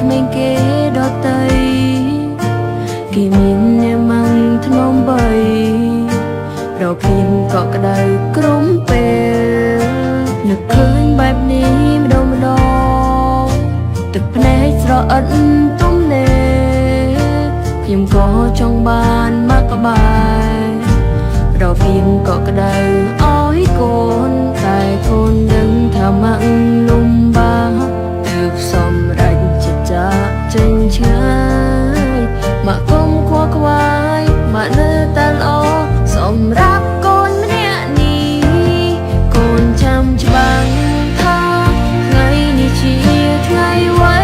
ក្មេងគេដតៃគេមានអ្នកម៉ាំងធ្នមបីរកខ្ញុំក៏ក្តៅក្រុមពេលនឹកឃើញបែបនេះម្ដងទឹកភ្នែកស្រអិតទំនេរខ្ញុំក៏ចង់បានមកក្បែររកខ្ញុំក៏ក្តៅអើយកូនតែកូនដឹងថាម៉ាក់លំបាកទើបសម្រេចចិត្តចាកចេញឆ្ងាយម៉ាក់កុំខ្វល់ខ្វាយម៉ាក់នៅតែល្អសម្រាប់កូនម្នាក់នេះកូនចាំច្បាស់ថាថ្ងៃនេះជាថ្ងៃអ្វី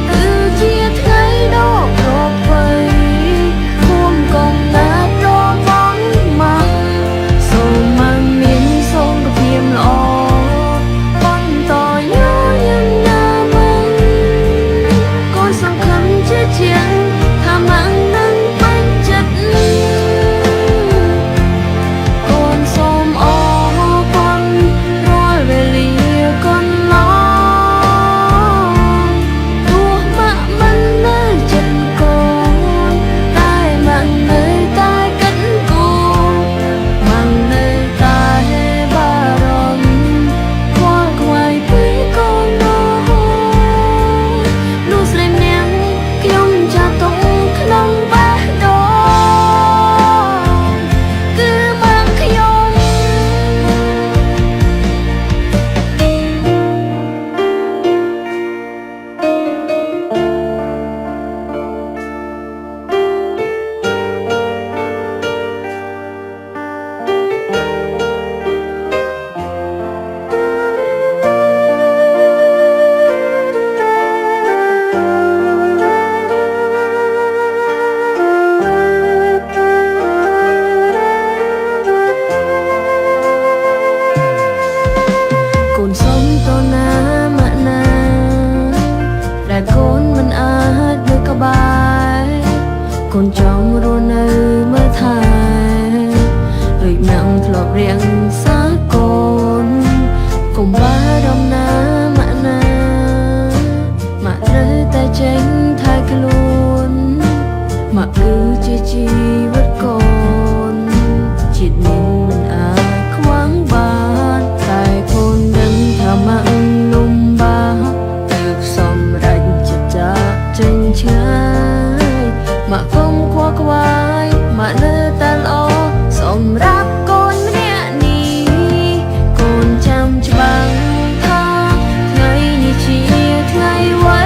គឺជាថ្ងៃដ៏ប្រពៃគុំកុំណាត់រងបងម៉ាក់សូមម៉ាក់មានសុខភាពល្អបន្តយើងណាម៉ាក់កូនសង្ឃឹមជាជាងថាម៉ាក់នឹងពេញចិត្តកូនសូមអរគុណរាល់វេលាកន្លងទោះម៉ាក់មិននៅចិត្តកូនតែម៉ាក់នៅតែគិតគូរម៉ាក់នៅតែបារម្ភខ្វល់ខ្វាយពីកូននោះស្រីម្នាក់ខ្ញុំចាស់ទុំក្នុងបេះដូងគឺម៉ាក់ខ្ញុំ កូនសុំតណាម៉ាក់ណាដែលកូនមិនអាចនៅក្បែរកូនចង់រស់នៅមើលថែដូចម៉ាក់ធ្លាប់រៀងសាកូនកុំបារម្ភណាម៉ាក់ណាម៉ាក់ត្រូវតែចេញថែខ្លួនម៉ាក់គឺជាជីវិតកូនជាតិនេះមិនអាចខ្វះបានតែកូនដឹងថាម៉ាក់លំបាកទើបសម្រេចចិត្តចាកចេញឆ្ងាយម៉ាក់កុំខ្វល់ខ្វាយម៉ាក់នៅតែល្អសម្រាប់កូនម្នាក់នេះកូនចាំច្បាស់ថាថ្ងៃនេះជាថ្ងៃអ្វី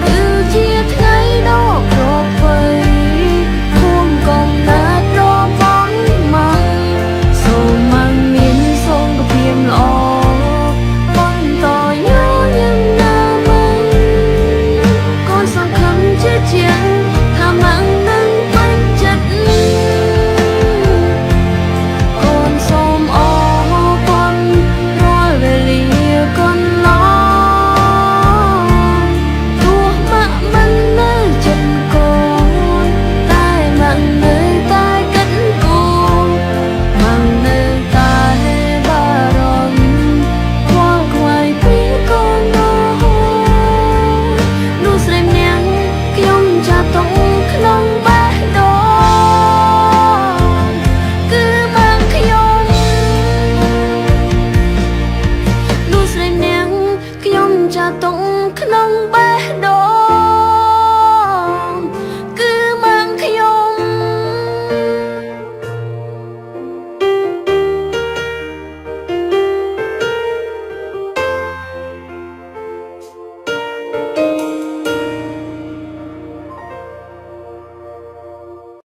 គឺជាថ្ងៃដ៏ប្រពៃគុំកុំណាត់រងបងម៉ាក់សូមម៉ាក់មានសុខភាពល្អបន្តយើងណាម៉ាក់កូនសង្ឃឹមជាជាងថាម៉ាក់នឹងពេញចិត្តកូនសូមអរគុណរាល់វេលាកន្លងទោះម៉ាក់មិននៅចិត្តកូនតែម៉ាក់នៅតែគិតគូរម៉ាក់នៅតែបារម្ភខ្វល់ខ្វាយពីកូននោះស្រីម្នាក់ខ្ញុំចាស់ទុំក្នុងបេះដូងគឺម៉ាក់ខ្ញុំនោះស្រីម្នាក់ខ្ញុំចាស់ទុំក្នុងបេះដូង